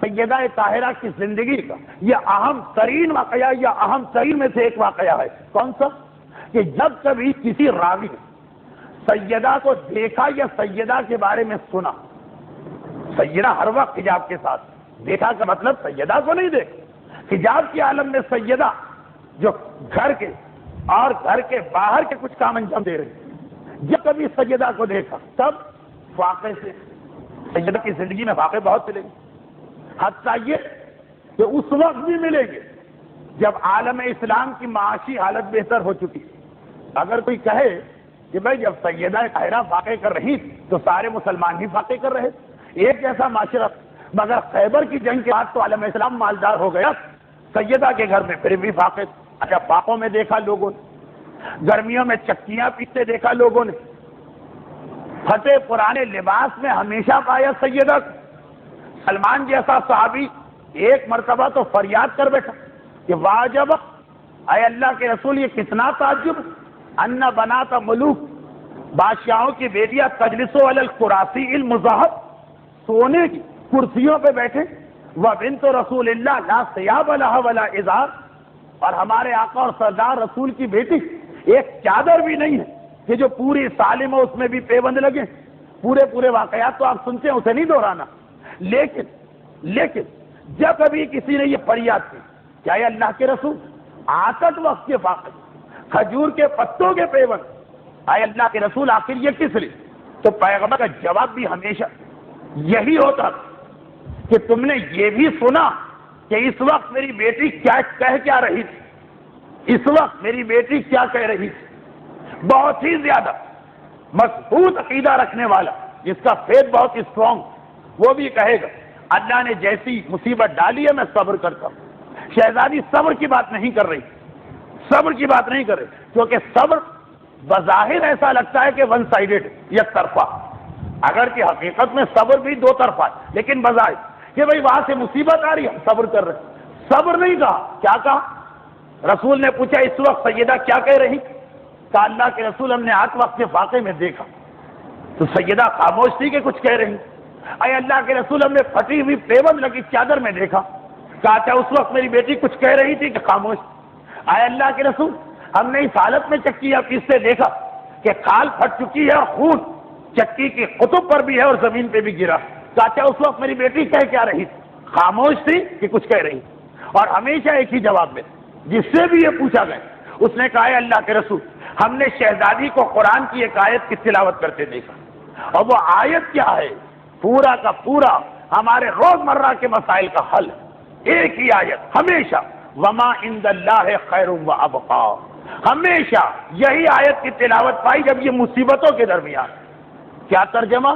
سیدہ طاہرہ کی زندگی کا یہ اہم ترین واقعہ یا اہم ترین میں سے ایک واقعہ ہے۔ کون سا؟ کہ جب کبھی کسی راوی نے سیدہ کو دیکھا یا سیدہ کے بارے میں سنا، سیدہ ہر وقت حجاب کے ساتھ، دیکھا کا مطلب سیدہ کو نہیں دیکھا، حجاب کے عالم میں سیدہ جو گھر کے اور گھر کے باہر کے کچھ کام انجام دے رہے، جب کبھی سیدہ کو دیکھا تب واقعے سے سیدہ کی زندگی میں واقعے بہت ملیں گے، حتیٰ یہ کہ اس وقت بھی ملیں گے جب عالم اسلام کی معاشی حالت بہتر ہو چکی۔ اگر کوئی کہے کہ بھائی جب سیدہ طاہرہ واقع کر رہی تھی تو سارے مسلمان بھی واقع کر رہے تھے، ایک ایسا معاشرہ، مگر خیبر کی جنگ کے بعد تو عالم اسلام مالدار ہو گیا، سیدہ کے گھر میں پھر بھی واقع۔ اچھا، باغوں میں دیکھا لوگوں نے، گرمیوں میں چکیاں پیستے دیکھا لوگوں نے، پھٹے پرانے لباس میں ہمیشہ پایا سیدہ کو۔ سلمان جیسا صحابی ایک مرتبہ تو فریاد کر بیٹھا کہ واجب، اے اللہ کے رسول یہ کتنا تعجب، ان بنات ملوک، بادشاہوں کی بیٹیاں تجلسوا علی الکراسی المزہب، سونے کی کرسیوں پہ بیٹھے، وبنت رسول اللہ لا ثیاب لہا ولا ازار، اور ہمارے آقا اور سردار رسول کی بیٹی ایک چادر بھی نہیں ہے کہ جو پوری سالم ہو، اس میں بھی پیبند لگے۔ پورے واقعات تو آپ سنتے ہیں، اسے نہیں دہرانا، لیکن جب کبھی کسی نے یہ فریاد کی کیا یہ اللہ کے رسول آتش وقت کے واقع، کھجور کے پتوں کے پیبند، اے اللہ کے رسول آخر یہ کس لیے؟ تو پیغمبر کا جواب بھی ہمیشہ یہی ہوتا کہ تم نے یہ بھی سنا کہ اس وقت میری بیٹی کیا رہی تھی، اس وقت میری بیٹی کیا کہہ رہی تھی۔ بہت ہی زیادہ مضبوط عقیدہ رکھنے والا، جس کا فیت بہت اسٹرانگ، وہ بھی کہے گا اللہ نے جیسی مصیبت ڈالی ہے میں صبر کرتا ہوں۔ شہزادی صبر کی بات نہیں کر رہی، صبر کی بات نہیں کر رہی، کیونکہ صبر بظاہر ایسا لگتا ہے کہ ون سائیڈڈ، یک طرفہ، اگر کہ حقیقت میں صبر بھی دو طرفہ ہے، لیکن بظاہر کہ بھئی وہاں سے مصیبت آ رہی ہے صبر کر رہے، صبر نہیں کہا، کیا کہا؟ رسول نے پوچھا اس وقت سیدہ کیا کہہ رہی؟ کہا اللہ کے رسول ہم نے آٹھ وقت کے واقعے میں دیکھا تو سیدہ خاموش تھی کہ کچھ کہہ رہی۔ اے اللہ کے رسول ہم نے پھٹی ہوئی پیبند لگی چادر میں دیکھا، کہا اچھا اس وقت میری بیٹی کچھ کہہ رہی تھی کہ خاموش؟ اے اللہ کے رسول ہم نے اس حالت میں چکی یا پیستے دیکھا کہ کھال پھٹ چکی ہے اور خون چکی کی قطب پر بھی ہے اور زمین پہ بھی گرا، کہا اچھا اس وقت میری بیٹی کہہ کیا رہی تھی؟ خاموش تھی کہ کچھ کہہ رہی؟ اور ہمیشہ ایک ہی جواب میں جس سے بھی یہ پوچھا گیا اس نے کہا اللہ کے رسول ہم نے شہزادی کو قرآن کی ایک آیت کی تلاوت کرتے دیکھا، اور وہ آیت کیا ہے؟ پورا کا پورا ہمارے روزمرہ کے مسائل کا حل، ایک ہی آیت ہمیشہ، وما عند اللہ خیر و ابقا، ہمیشہ یہی آیت کی تلاوت پائی جب یہ مصیبتوں کے درمیان۔ کیا ترجمہ؟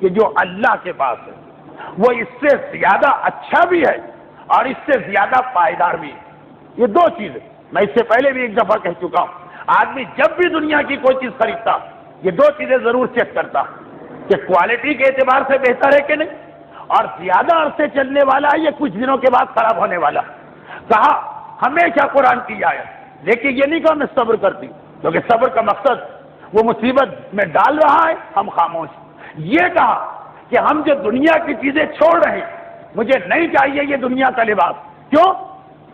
کہ جو اللہ کے پاس ہے وہ اس سے زیادہ اچھا بھی ہے اور اس سے زیادہ پائیدار بھی ہے۔ یہ دو چیزیں میں اس سے پہلے بھی ایک دفعہ کہہ چکا ہوں، آدمی جب بھی دنیا کی کوئی چیز خریدتا یہ دو چیزیں ضرور چیک کرتا کہ کوالٹی کے اعتبار سے بہتر ہے کہ نہیں، اور زیادہ عرصے چلنے والا ہے یا کچھ دنوں کے بعد خراب ہونے والا۔ کہا ہمیشہ قرآن کی آیت، لیکن یہ نہیں کہا میں صبر کرتی، کیونکہ صبر کا مقصد وہ مصیبت میں ڈال رہا ہے ہم خاموش۔ یہ کہا کہ ہم جو دنیا کی چیزیں چھوڑ رہے ہیں مجھے نہیں چاہیے یہ دنیا کا لباس، کیوں؟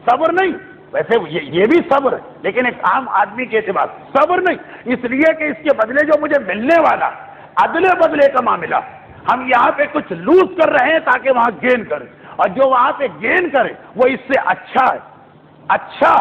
صبر نہیں، ویسے یہ بھی صبر ہے لیکن ایک عام آدمی کے اعتبار صبر نہیں، اس لیے کہ اس کے بدلے جو مجھے ملنے والا عدلے بدلے کا معاملہ، ہم یہاں پہ کچھ لوز کر رہے ہیں تاکہ وہاں گین کریں، اور جو وہاں پہ گین کرے وہ اس سے اچھا ہے، اچھا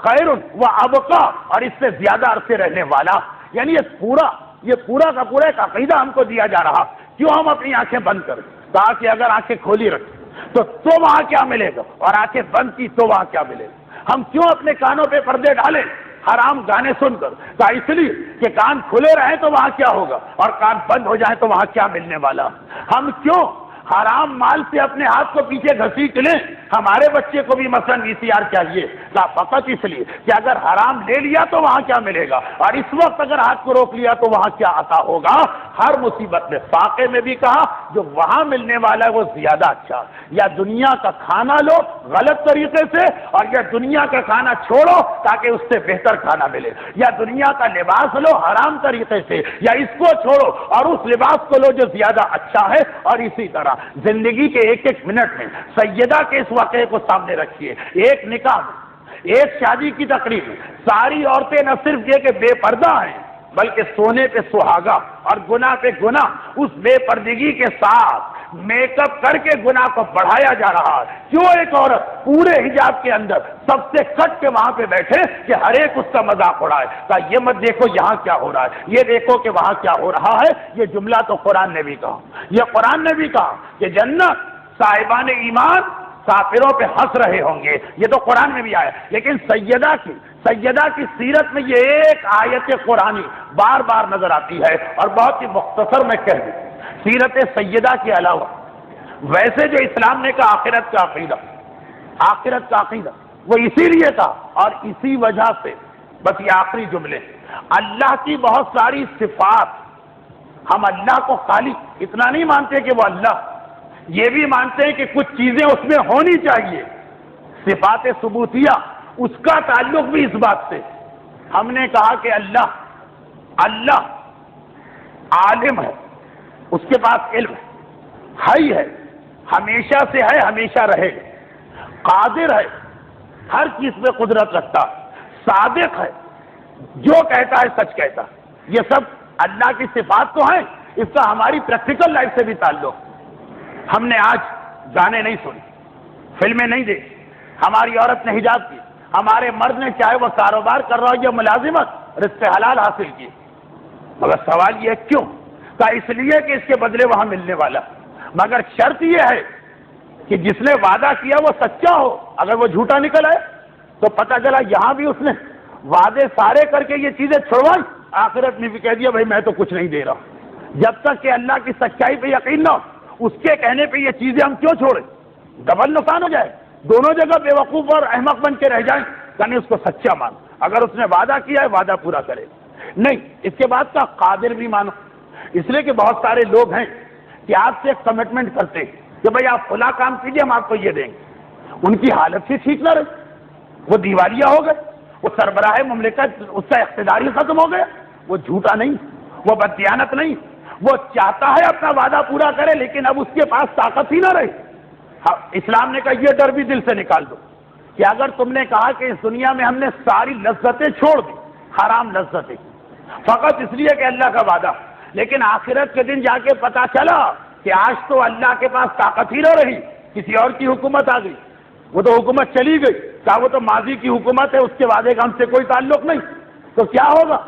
خیر و ابقا، اور اس سے زیادہ عرصے رہنے والا۔ یعنی یہ پورا کا پورا ایک عقیدہ ہم کو دیا جا رہا، کیوں ہم اپنی آنکھیں بند کریں تاکہ اگر آنکھیں کھولی رکھیں تو وہاں کیا ملے گا، اور آنکھیں بند کی تو وہاں کیا ملے گا۔ ہم کیوں اپنے کانوں پہ پردے ڈالیں حرام گانے سن کر؟ کہا اس لیے کہ کان کھلے رہیں تو وہاں کیا ہوگا، اور کان بند ہو جائیں تو وہاں کیا ملنے والا۔ ہم کیوں حرام مال سے اپنے ہاتھ کو پیچھے گھسیٹ لیں؟ ہمارے بچے کو بھی مثلاً VCR چاہیے، فقط اس لیے کہ اگر حرام لے لیا تو وہاں کیا ملے گا، اور اس وقت اگر ہاتھ کو روک لیا تو وہاں کیا عطا ہوگا۔ ہر مصیبت میں فاقے میں بھی کہا جو وہاں ملنے والا ہے وہ زیادہ اچھا، یا دنیا کا کھانا لو غلط طریقے سے، اور یا دنیا کا کھانا چھوڑو تاکہ اس سے بہتر کھانا ملے، یا دنیا کا لباس لو حرام طریقے سے، یا اس کو چھوڑو اور اس لباس کو لو جو زیادہ اچھا ہے، اور اسی طرح زندگی کے ایک ایک منٹ میں سیدہ کے اس واقعے کو سامنے رکھیے. ایک نکاح میں، ایک شادی کی تقریب میں ساری عورتیں نہ صرف یہ کہ بے پردہ ہیں بلکہ سونے پہ سہاگا اور گناہ پہ گناہ. اس بے پردگی کے ساتھ میک اپ کر کے گناہ کو بڑھایا جا رہا ہے. کیوں ایک عورت پورے حجاب کے اندر سب سے کٹ کے وہاں پہ بیٹھے کہ ہر ایک اس کا مذاق اڑائے؟ کہا یہ مت دیکھو یہاں کیا ہو رہا ہے، یہ دیکھو کہ وہاں کیا ہو رہا ہے. یہ جملہ تو قرآن نے بھی کہا، یہ قرآن نے بھی کہا کہ جنت صاحبان ایمان کافروں پہ ہنس رہے ہوں گے. یہ تو قرآن میں بھی آیا. لیکن سیدہ کی سیرت میں یہ ایک آیت قرآنی بار بار نظر آتی ہے، اور بہت ہی مختصر میں کہہ دوں. سیرت سیدہ کے علاوہ ویسے جو اسلام نے کہا آخرت کا عقیدہ وہ اسی لیے تھا اور اسی وجہ سے بس یہ آخری جملے. اللہ کی بہت ساری صفات، ہم اللہ کو خالق اتنا نہیں مانتے کہ وہ اللہ، یہ بھی مانتے ہیں کہ کچھ چیزیں اس میں ہونی چاہیے. صفات ثبوتیہ اس کا تعلق بھی اس بات سے. ہم نے کہا کہ اللہ عالم ہے، اس کے پاس علم ہے، ہمیشہ سے ہے، ہمیشہ رہے گا. قادر ہے، ہر چیز پہ قدرت رکھتا. صادق ہے، جو کہتا ہے سچ کہتا. یہ سب اللہ کی صفات تو ہیں، اس کا ہماری پریکٹیکل لائف سے بھی تعلق. ہم نے آج گانے نہیں سنے، فلمیں نہیں دیکھی، ہماری عورت نے حجاب کی، ہمارے مرد نے چاہے وہ کاروبار کر رہا ہو یا ملازمت رزق حلال حاصل کی. مگر سوال یہ کیوں؟ کہ اس لیے کہ اس کے بدلے وہاں ملنے والا. مگر شرط یہ ہے کہ جس نے وعدہ کیا وہ سچا ہو. اگر وہ جھوٹا نکل آئے تو پتہ چلا یہاں بھی اس نے وعدے سارے کر کے یہ چیزیں چھوڑوائی، آخرت میں بھی کہہ دیا بھائی میں تو کچھ نہیں دے رہا. جب تک کہ اللہ کی سچائی پہ یقین نہ ہو، اس کے کہنے پہ یہ چیزیں ہم کیوں چھوڑیں؟ ڈبل نقصان ہو جائے. دونوں جگہ بے وقوف اور احمق بن کے رہ جائیں. یعنی اس کو سچا مانو. اگر اس نے وعدہ کیا ہے وعدہ پورا کرے. نہیں، اس کے بعد کا قادر بھی مانو. اس لیے کہ بہت سارے لوگ ہیں کہ آپ سے ایک کمٹمنٹ کرتے ہیں کہ بھائی آپ فلاں کام کیجیے ہم آپ کو یہ دیں گے. ان کی حالت سے ٹھیک نہ رہے، وہ دیوالیہ ہو گئے، وہ سربراہ مملکت اس کا اقتدار ہی ختم ہو گیا. وہ جھوٹا نہیں، وہ بددیانت نہیں، وہ چاہتا ہے اپنا وعدہ پورا کرے لیکن اب اس کے پاس طاقت ہی نہ رہی. اسلام نے کہا یہ ڈر بھی دل سے نکال دو کہ اگر تم نے کہا کہ اس دنیا میں ہم نے ساری لذتیں چھوڑ دی، حرام لذتیں، فقط اس لیے کہ اللہ کا وعدہ، لیکن آخرت کے دن جا کے پتا چلا کہ آج تو اللہ کے پاس طاقت ہی نہ رہی، کسی اور کی حکومت آ گئی. وہ تو حکومت چلی گئی، کہا وہ تو ماضی کی حکومت ہے، اس کے وعدے کا ہم سے کوئی تعلق نہیں. تو کیا ہوگا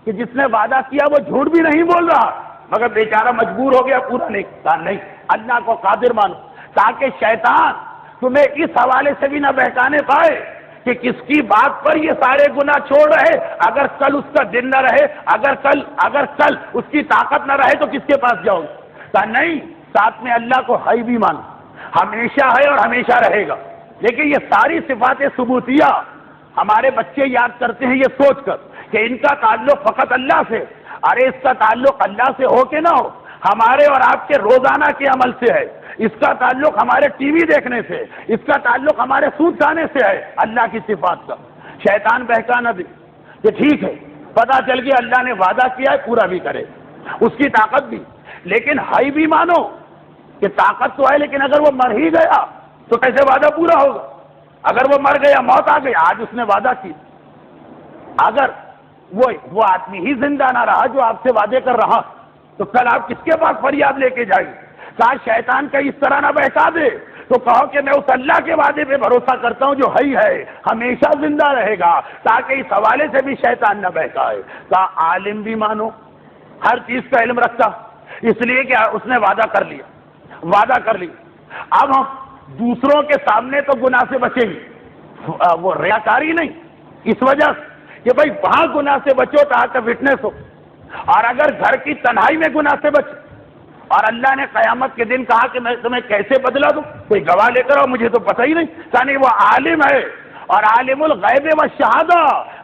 کہ جس نے وعدہ کیا وہ جھوٹ بھی نہیں بول رہا مگر بیچارہ مجبور ہو گیا پورا نہیں. کہا نہیں، اللہ کو قادر مانو تاکہ شیطان تمہیں اس حوالے سے بھی نہ بہکانے پائے کہ کس کی بات پر یہ سارے گناہ چھوڑ رہے. اگر کل اس کا دن نہ رہے، اگر کل اس کی طاقت نہ رہے تو کس کے پاس جاؤ گے؟ کہا نہیں، ساتھ میں اللہ کو ہے بھی مانو، ہمیشہ ہے اور ہمیشہ رہے گا. لیکن یہ ساری صفات ثبوتیہ ہمارے بچے یاد کرتے ہیں یہ سوچ کر کہ ان کا تعلق فقط اللہ سے. ارے اس کا تعلق اللہ سے ہو کہ نہ ہو، ہمارے اور آپ کے روزانہ کے عمل سے ہے. اس کا تعلق ہمارے ٹی وی دیکھنے سے، اس کا تعلق ہمارے سود کھانے سے ہے. اللہ کی صفات کا شیطان بہکا نہ دے کہ ٹھیک ہے پتہ چل گیا اللہ نے وعدہ کیا ہے پورا بھی کرے، اس کی طاقت بھی، لیکن ہائی بھی مانو کہ طاقت تو ہے لیکن اگر وہ مر ہی گیا تو کیسے وعدہ پورا ہوگا؟ اگر وہ مر گیا، موت آ گئی، آج اس نے وعدہ کی، اگر وہ آدمی ہی زندہ نہ رہا جو آپ سے وعدے کر رہا تو کل آپ کس کے پاس فریاد لے کے جائیں؟ کہا شیطان کا اس طرح نہ بہکا دے تو کہو کہ میں اس اللہ کے وعدے پہ بھروسہ کرتا ہوں جو ہے ہمیشہ زندہ رہے گا، تاکہ اس حوالے سے بھی شیطان نہ بہکائے. کہا عالم بھی مانو، ہر چیز کا علم رکھتا، اس لیے کہ اس نے وعدہ کر لیا. اب ہم دوسروں کے سامنے تو گناہ سے بچیں گے، وہ ریاکاری نہیں، اس وجہ سے کہ بھائی وہاں گناہ سے بچو تاکہ وٹنس ہو. اور اگر گھر کی تنہائی میں گناہ سے بچ، اور اللہ نے قیامت کے دن کہا کہ میں تمہیں کیسے بدلا دوں، کوئی گواہ لے کر آؤ، مجھے تو پتہ ہی نہیں. یعنی وہ عالم ہے اور عالم الغیب و شہادہ،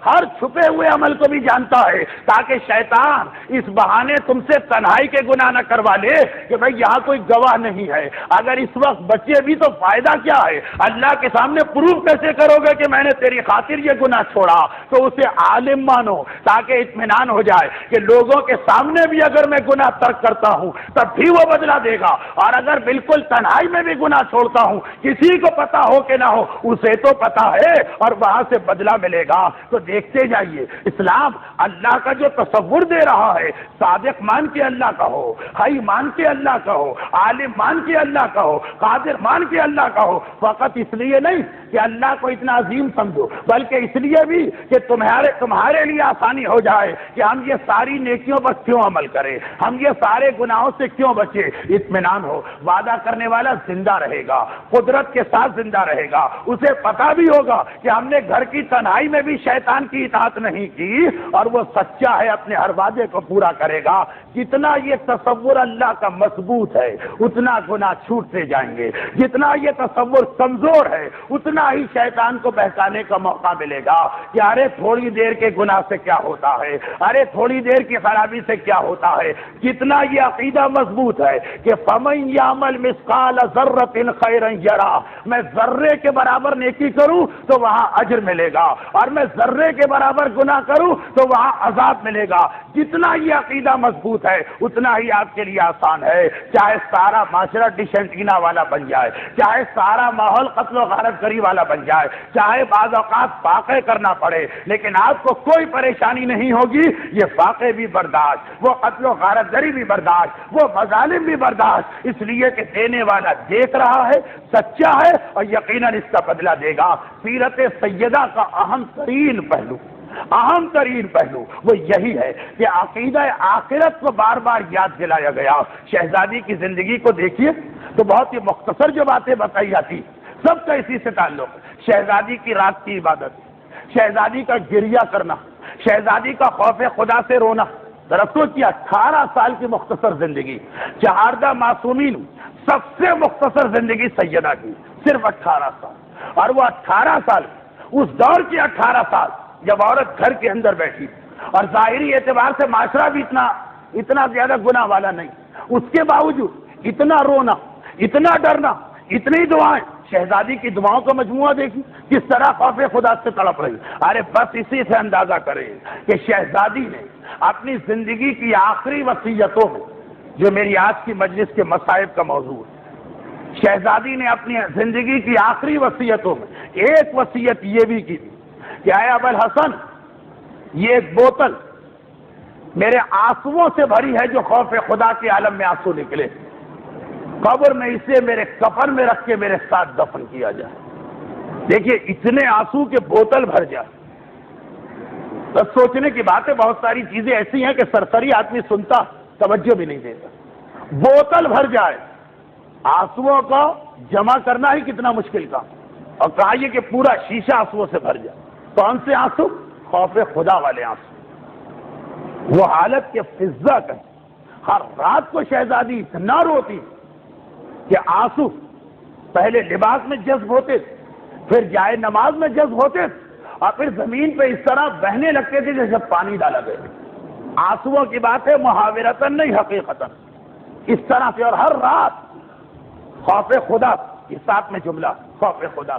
ہر چھپے ہوئے عمل کو بھی جانتا ہے، تاکہ شیطان اس بہانے تم سے تنہائی کے گناہ نہ کروا لے کہ بھئی یہاں کوئی گواہ نہیں ہے۔ اگر اس وقت بچے بھی تو فائدہ کیا ہے؟ اللہ کے سامنے پروف کیسے کرو گے کہ میں نے تیری خاطر یہ گناہ چھوڑا؟ تو اسے عالم مانو تاکہ اطمینان ہو جائے کہ لوگوں کے سامنے بھی اگر میں گناہ ترک کرتا ہوں تب بھی وہ بدلہ دے گا، اور اگر بالکل تنہائی میں بھی گناہ چھوڑتا ہوں، کسی کو پتا ہو کہ نہ ہو، اسے تو پتا ہے اور وہاں سے بدلہ ملے گا۔ تو دیکھتے جائیے اسلام اللہ کا جو تصور دے رہا ہے، صادق مان کے اللہ کا ہو، حی مان کے اللہ کا ہو، عالم مان کے اللہ کا ہو، قادر مان کے اللہ کا ہو، فقط اس لیے نہیں کہ اللہ کو اتنا عظیم سمجھو، بلکہ اس لیے بھی کہ تمہارے لیے آسانی ہو جائے کہ ہم یہ ساری نیکیوں پر کیوں عمل کریں، ہم یہ سارے گناہوں سے کیوں بچے۔ اطمینان ہو، وعدہ کرنے والا زندہ رہے گا، قدرت کے ساتھ زندہ رہے گا، اسے پتا بھی ہوگا کہ ہم نے گھر کی تنہائی میں بھی شیطان کی اطاعت نہیں کی، اور وہ سچا ہے، اپنے ہر وعدے کو پورا کرے گا۔ جتنا یہ تصور اللہ کا مضبوط ہے اتنا گناہ چھوٹتے جائیں گے، جتنا یہ تصور کمزور ہے اتنا ہی شیطان کو بہکانے کا موقع ملے گا کہ ارے تھوڑی دیر کے گناہ سے کیا ہوتا ہے، ارے تھوڑی دیر کی خرابی سے کیا ہوتا ہے۔ جتنا یہ عقیدہ مضبوط ہے کہ فَمَن يَعْمَلْ مِثْقَالَ ذَرَّةٍ خَيْرًا يَرَهُ، میں ذرے کے برابر نیکی کروں تو وہاں اجر ملے گا، اور میں ذرے کے برابر گناہ کروں تو وہاں عذاب ملے گا۔ جتنا یہ عقیدہ مضبوط ہے اتنا ہی آپ کے لیے آسان ہے، چاہے سارا معاشرہ ڈش اینٹینا والا بن جائے، چاہے سارا ماحول قتل و غارت گری والا بن جائے، چاہے بعض اوقات فاقے کرنا پڑے، لیکن آپ کو کوئی پریشانی نہیں ہوگی۔ یہ فاقے بھی برداشت، وہ قتل و غارت گری بھی برداشت، وہ مظالم بھی برداشت، اس لیے کہ دینے والا دیکھ رہا ہے، سچا ہے، اور یقیناً اس کا بدلہ دے گا۔ سیرت سیدہ کا اہم ترین پہلو وہ یہی ہے کہ عقیدہ آخرت کو بار بار یاد دلایا گیا۔ شہزادی کی زندگی کو دیکھیے تو بہت ہی مختصر جو باتیں بتائی جاتی، سب کا اسی سے تعلق ہے۔ شہزادی کی رات کی عبادت، شہزادی کا گریہ کرنا، شہزادی کا خوف خدا سے رونا۔ درستوں کی 18 سال کی مختصر زندگی، 14 معصومین، سب سے مختصر زندگی سیدہ کی، صرف 18 سال۔ اور وہ 18 سال، اس دور کی 18 سال جب عورت گھر کے اندر بیٹھی، اور ظاہری اعتبار سے معاشرہ بھی اتنا زیادہ گناہ والا نہیں، اس کے باوجود اتنا رونا، اتنا ڈرنا، اتنی دعائیں۔ شہزادی کی دعاؤں کا مجموعہ دیکھی کس طرح خوف خدا سے تڑپ رہی۔ ارے بس اسی سے اندازہ کریں کہ شہزادی نے اپنی زندگی کی آخری وصیتوں میں، جو میری آج کی مجلس کے مصائب کا موضوع ہے، شہزادی نے اپنی زندگی کی آخری وصیتوں میں ایک وصیت یہ بھی کی تھی کہ اے ابوالحسن، یہ ایک بوتل میرے آنسوؤں سے بھری ہے جو خوف خدا کے عالم میں آنسو نکلے، قبر میں اسے میرے کفن میں رکھ کے میرے ساتھ دفن کیا جائے۔ دیکھیے اتنے آنسو کے بوتل بھر جائے، بس سوچنے کی بات ہے۔ بہت ساری چیزیں ایسی ہیں کہ سرسری آدمی سنتا توجہ بھی نہیں دیتا۔ بوتل بھر جائے، آنسوؤں کو جمع کرنا ہی کتنا مشکل کا، اور کہا یہ کہ پورا شیشہ آنسوؤں سے بھر جائے۔ کون سے آنسو؟ خوف خدا والے آنسو۔ وہ حالت کے فضا کا، ہر رات کو شہزادی اتنا روتی کہ آنسو پہلے لباس میں جذب ہوتے تھے، پھر جائے نماز میں جذب ہوتے تھے، اور پھر زمین پہ اس طرح بہنے لگتے تھے جب پانی ڈالا گیا۔ آنسوؤں کی بات ہے، محاورتاً نہیں حقیقتاً، اس طرح سے۔ اور ہر رات خوف خدا، اس ساتھ میں جملہ خوف خدا۔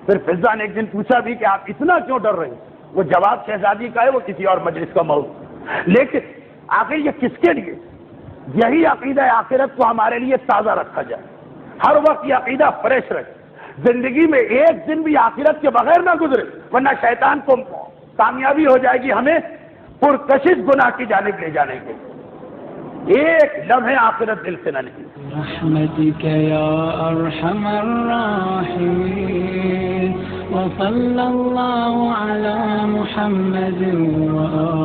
پھر فضا نے ایک دن پوچھا بھی کہ آپ اتنا کیوں ڈر رہے ہیں؟ وہ جواب شہزادی کا ہے، وہ کسی اور مجلس کا موضوع۔ لیکن آخر یہ کس کے لیے؟ یہی عقیدہ آخرت کو ہمارے لیے تازہ رکھا جائے، ہر وقت یہ عقیدہ فریش رکھے، زندگی میں ایک دن بھی آخرت کے بغیر نہ گزرے، ورنہ شیطان کو کامیابی ہو جائے گی ہمیں پرکشش گناہ کی جانب لے جانے کے۔ ایک لمحے آخرت دل سے نہ نکلے۔ برحمتك يا أرحم الراحمين وصلى الله على محمد وآله